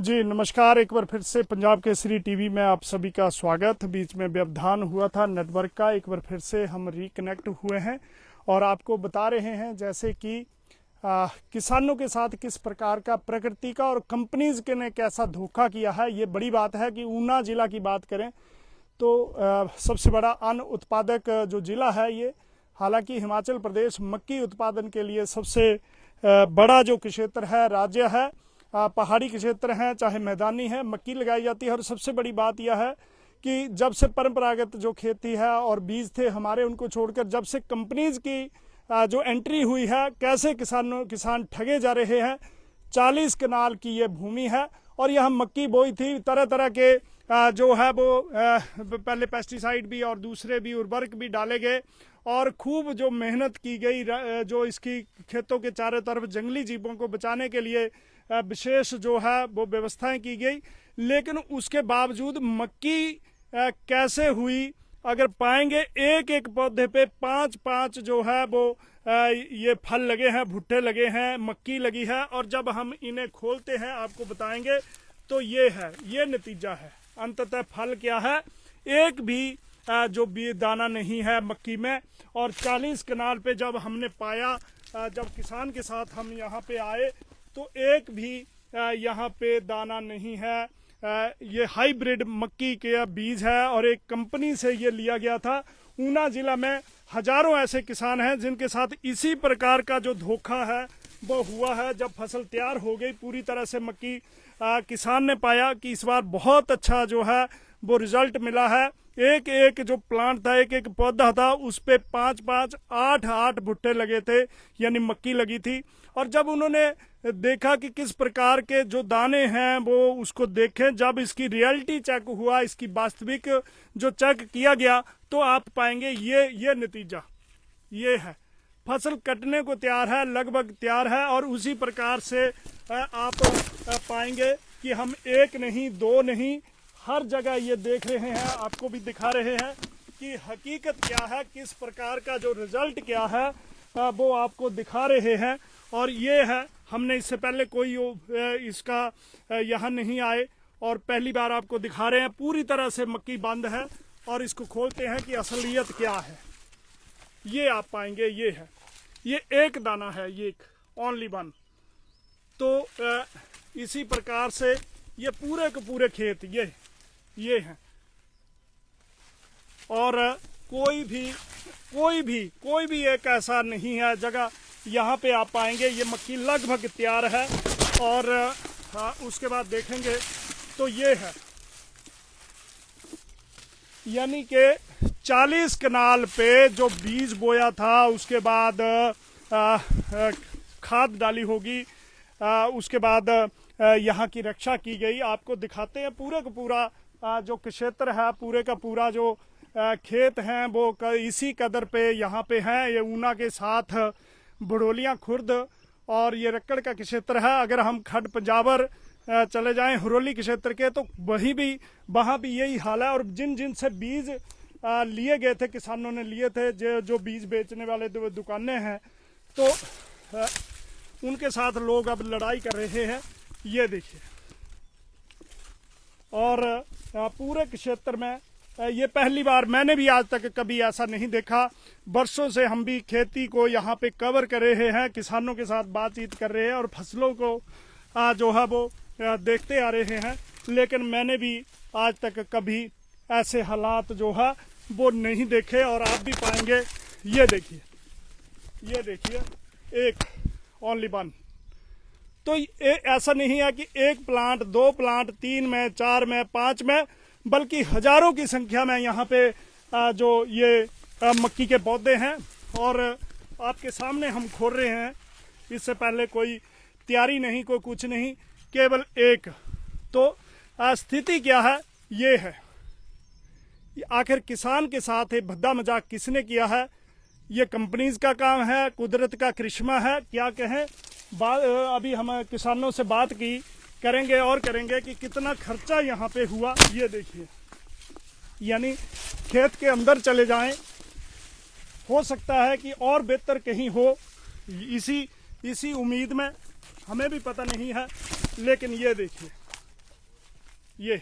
जी नमस्कार। एक बार फिर से पंजाब केसरी टीवी में आप सभी का स्वागत। बीच में व्यवधान हुआ था नेटवर्क का, एक बार फिर से हम रिकनेक्ट हुए हैं और आपको बता रहे हैं जैसे कि किसानों के साथ किस प्रकार का प्रकृति का और कंपनीज के ने कैसा धोखा किया है। ये बड़ी बात है कि ऊना जिला की बात करें तो सबसे बड़ा अन्न उत्पादक जो जिला है ये, हालांकि हिमाचल प्रदेश मक्की उत्पादन के लिए सबसे बड़ा जो क्षेत्र है, राज्य है, पहाड़ी क्षेत्र हैं चाहे मैदानी है, मक्की लगाई जाती है। और सबसे बड़ी बात यह है कि जब से परंपरागत जो खेती है और बीज थे हमारे, उनको छोड़कर जब से कंपनीज की जो एंट्री हुई है, कैसे किसान ठगे जा रहे हैं। 40 कनाल की ये भूमि है और यह मक्की बोई थी। तरह तरह के जो है वो पहले पेस्टिसाइड भी और दूसरे भी उर्वरक भी डाले गए और खूब जो मेहनत की गई, जो इसकी खेतों के चारों तरफ जंगली जीवों को बचाने के लिए विशेष जो है वो व्यवस्थाएं की गई। लेकिन उसके बावजूद मक्की कैसे हुई, अगर पाएंगे एक एक पौधे पे 5-5 जो है वो ये फल लगे हैं, भुट्टे लगे हैं, मक्की लगी है। और जब हम इन्हें खोलते हैं आपको बताएंगे तो ये है, ये नतीजा है। अंततः फल क्या है, एक भी जो भी दाना नहीं है मक्की में। और 40 कनाल पे जब हमने पाया, जब किसान के साथ हम यहाँ पे आए तो एक भी यहाँ पे दाना नहीं है। ये हाइब्रिड मक्की के बीज है और एक कंपनी से ये लिया गया था। ऊना जिला में हजारों ऐसे किसान हैं जिनके साथ इसी प्रकार का जो धोखा है वो हुआ है। जब फसल तैयार हो गई पूरी तरह से मक्की, किसान ने पाया कि इस बार बहुत अच्छा जो है वो रिजल्ट मिला है। एक एक जो प्लांट था, एक एक पौधा था, उस पे 5-5, 8-8 भुट्टे लगे थे, यानी मक्की लगी थी। और जब उन्होंने देखा कि किस प्रकार के जो दाने हैं वो उसको देखें, जब इसकी रियलिटी चेक हुआ, इसकी वास्तविक जो चेक किया गया, तो आप पाएंगे ये नतीजा ये है। फसल कटने को तैयार है, लगभग तैयार है। और उसी प्रकार से आप पाएंगे कि हम एक नहीं, दो नहीं, हर जगह ये देख रहे हैं, आपको भी दिखा रहे हैं कि हकीकत क्या है, किस प्रकार का जो रिजल्ट क्या है वो आपको दिखा रहे हैं। और ये है, हमने इससे पहले कोई इसका यहाँ नहीं आए और पहली बार आपको दिखा रहे हैं। पूरी तरह से मक्की बंद है और इसको खोलते हैं कि असलियत क्या है। ये आप पाएंगे, ये है, ये एक दाना है, ये एक ओनली वन। तो इसी प्रकार से ये पूरे के पूरे खेत ये हैं। और कोई भी एक ऐसा नहीं है जगह, यहाँ पे आप पाएंगे ये मक्की लगभग तैयार है। और उसके बाद देखेंगे तो ये है, यानी कि 40 कनाल पे जो बीज बोया था, उसके बाद खाद डाली होगी, उसके बाद यहाँ की रक्षा की गई। आपको दिखाते हैं पूरे का पूरा जो क्षेत्र है, पूरे का पूरा जो खेत हैं वो इसी कदर पे यहाँ पे हैं। ये ऊना के साथ बड़ोलियाँ खुर्द और ये रक्कड़ का क्षेत्र है। अगर हम खड पंजाबर चले जाएं हुरोली क्षेत्र के, तो वहाँ भी यही हाल है। और जिन से बीज लिए गए थे, किसानों ने लिए थे, जो बीज बेचने वाले दुकानें हैं, तो उनके साथ लोग अब लड़ाई कर रहे हैं। ये देखिए, और पूरे क्षेत्र में ये पहली बार, मैंने भी आज तक कभी ऐसा नहीं देखा। वर्षों से हम भी खेती को यहाँ पे कवर कर रहे हैं, किसानों के साथ बातचीत कर रहे हैं और फसलों को जो है वो देखते आ रहे हैं। लेकिन मैंने भी आज तक कभी ऐसे हालात जो है वो नहीं देखे। और आप भी पाएंगे, ये देखिए, एक ओनली वन। तो ऐसा नहीं है कि एक प्लांट, 2 प्लांट, 3 में, 4 में, 5 में, बल्कि हजारों की संख्या में यहाँ पे जो ये मक्की के पौधे हैं। और आपके सामने हम खोल रहे हैं, इससे पहले कोई तैयारी नहीं, कोई कुछ नहीं, केवल एक। तो स्थिति क्या है, ये है। आखिर किसान के साथ ये भद्दा मजाक किसने किया है? ये कंपनीज का काम है, कुदरत का करिश्मा है, क्या कहें। अभी हम किसानों से बात करेंगे कि कितना खर्चा यहाँ पे हुआ। ये देखिए, यानी खेत के अंदर चले जाएं, हो सकता है कि और बेहतर कहीं हो, इसी उम्मीद में, हमें भी पता नहीं है। लेकिन ये देखिए, ये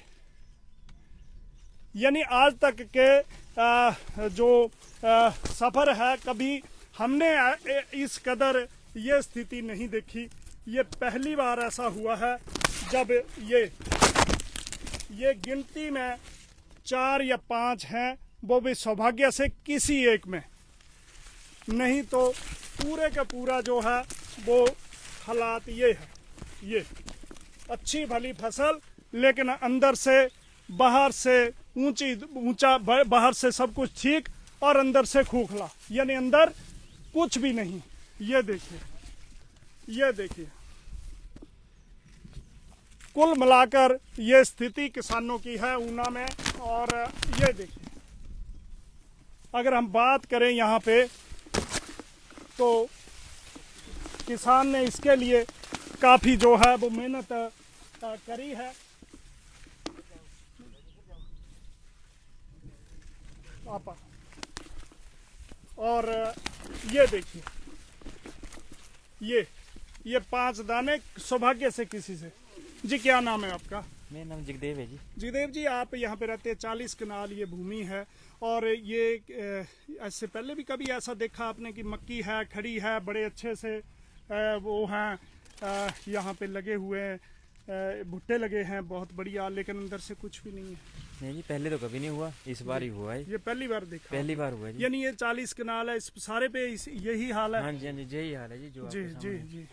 यानी आज तक के जो सफर है कभी हमने इस कदर ये स्थिति नहीं देखी। ये पहली बार ऐसा हुआ है जब ये गिनती में 4 या 5 हैं, वो भी सौभाग्य से किसी एक में, नहीं तो पूरे का पूरा जो है वो हालात ये है। ये अच्छी भली फसल, लेकिन अंदर से बाहर से ऊंचा बाहर से सब कुछ ठीक और अंदर से खोखला, यानी अंदर कुछ भी नहीं। ये देखिए, ये देखिए, कुल मिलाकर ये स्थिति किसानों की है ऊना में। और ये देखिए, अगर हम बात करें यहाँ पे तो किसान ने इसके लिए काफी जो है वो मेहनत करी है। और ये देखिए, ये 5 दाने सौभाग्य से किसी से। जी क्या नाम है आपका? मेरा नाम जगदेव है जी। जगदेव जी, आप यहाँ पे रहते हैं, 40 कनाल ये भूमि है। और ये इससे पहले भी कभी ऐसा देखा आपने कि मक्की है, खड़ी है, बड़े अच्छे से वो हैं, यहाँ पे लगे हुए भुट्टे लगे हैं बहुत बढ़िया, लेकिन अंदर से कुछ भी नहीं है? नहीं जी, पहले तो कभी नहीं हुआ, इस बार ही हुआ है। ये पहली बार देखा? पहली बार हुआ जी। यानी ये 40 कनाल है, इस सारे पे यही हाल है? हाँ जी, हाँ जी, यही हाल है जी। जो जी जी जी।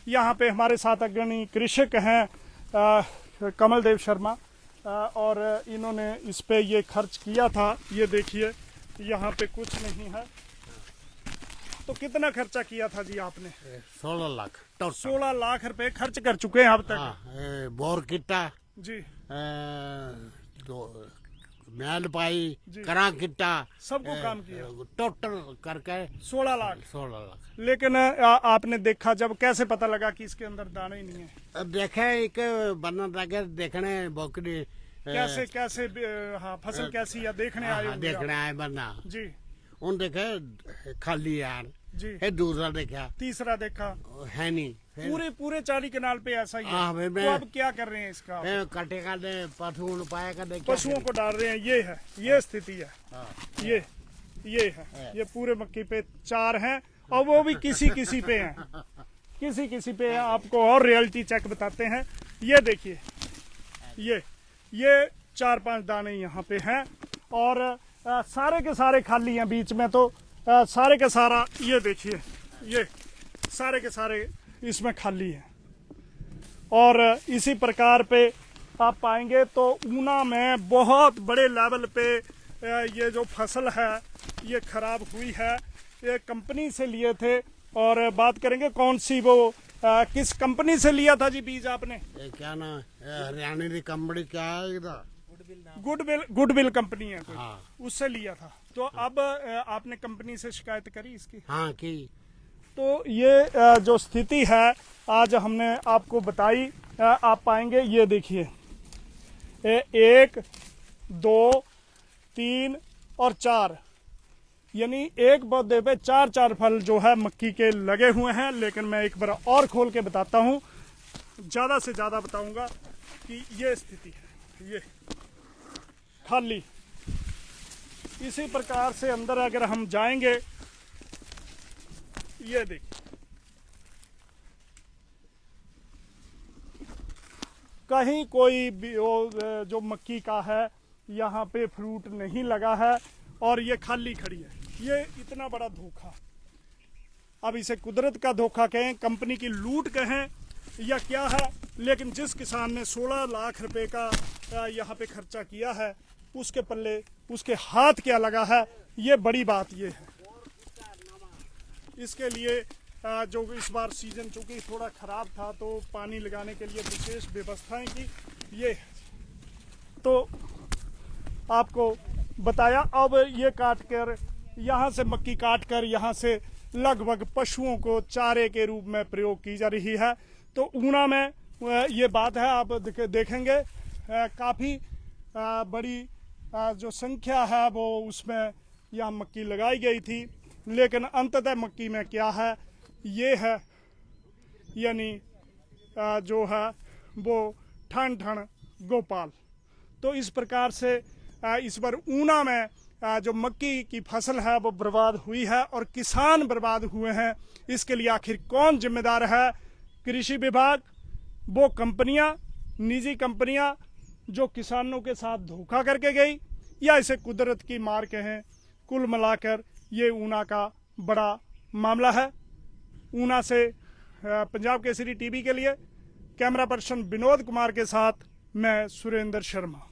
यहाँ पे हमारे साथ अग्रणी कृषक हैं कमल देव शर्मा, और इन्होंने इस पे ये खर्च किया था। ये देखिए, यहाँ पे कुछ नहीं है। तो कितना खर्चा किया था जी आपने? 16 लाख। 16 लाख रुपए खर्च कर चुके हैं अब तक? हाँ, बोर किट्टा जी, मैल पाई, जी। करा किट्टा, सबको काम किया, टोटल करके 16 लाख। 16 लाख। लेकिन आपने देखा जब, कैसे पता लगा कि इसके अंदर दाने ही नहीं है? अब देखे एक बना लगे देखने बकरी कैसे कैसे हाँ, फसल कैसी है देखने आए होंगे आप? देखने आए बना जी उन देखे खाली यार जी। है, दूसरा देखा, तीसरा देखा, है नहीं। पूरे 40 कनाल पे ऐसा ही हाँ, है। मैं तो अब क्या कर रहे हैं इसका? कटे का दे पशुओं पाएगा दे, पशुओं को डाल रहे हैं। ये है, ये स्थिति है। हाँ। ये है, ये पूरे मक्की पे 4 हैं, और वो भी किसी किसी पे हैं, किसी पे हैं। आपको और रियलिटी चेक बताते हैं। ये देखिए, ये 4-5 दाने यहाँ पे हैं, और सारे के सारे खाली हैं। बीच में तो सारे के सारा, ये देखिए, ये सारे के सारे इसमें खाली है। और इसी प्रकार पे आप पाएंगे तो ऊना में बहुत बड़े लेवल पे ये जो फसल है ये खराब हुई है। ये कंपनी से लिए थे, और बात करेंगे कौन सी वो किस कंपनी से लिया था जी बीज आपने? क्या ना हरियाणा की कंपनी क्या है इधर? गुडविल कंपनी है कोई, हाँ। उससे लिया था। तो अब आपने कंपनी से शिकायत करी इसकी? हाँ की। तो ये जो स्थिति है आज हमने आपको बताई। आप पाएंगे, ये देखिए, 1 2 3 और 4, यानी एक पौधे पे 4 फल जो है मक्की के लगे हुए हैं। लेकिन मैं एक बार और खोल के बताता हूँ, ज्यादा से ज्यादा बताऊंगा कि ये स्थिति है, ये खाली। इसी प्रकार से अंदर अगर हम जाएंगे, ये देखिए, कहीं कोई भी जो मक्की का है यहाँ पे फ्रूट नहीं लगा है, और ये खाली खड़ी है। ये इतना बड़ा धोखा, अब इसे कुदरत का धोखा कहें, कंपनी की लूट कहें, या क्या है, लेकिन जिस किसान ने 16 लाख रुपए का यहाँ पे खर्चा किया है, उसके पल्ले उसके हाथ क्या लगा है, ये बड़ी बात ये है। इसके लिए जो इस बार सीजन चूंकि थोड़ा खराब था, तो पानी लगाने के लिए विशेष व्यवस्थाएं की। ये तो आपको बताया। अब ये काट कर, यहाँ से मक्की काट कर, यहाँ से लगभग पशुओं को चारे के रूप में प्रयोग की जा रही है। तो ऊना में ये बात है, आप देखेंगे काफ़ी बड़ी जो संख्या है वो उसमें यहाँ मक्की लगाई गई थी। लेकिन अंततः मक्की में क्या है, ये है, यानी जो है वो ठन गोपाल। तो इस प्रकार से इस बार ऊना में जो मक्की की फसल है वो बर्बाद हुई है और किसान बर्बाद हुए हैं। इसके लिए आखिर कौन जिम्मेदार है? कृषि विभाग, वो कंपनियां, निजी कंपनियां जो किसानों के साथ धोखा करके गई, या इसे कुदरत की मार कहें? कुल मिलाकर ये ऊना का बड़ा मामला है। ऊना से पंजाब केसरी टीवी के लिए कैमरा पर्सन विनोद कुमार के साथ मैं सुरेंद्र शर्मा।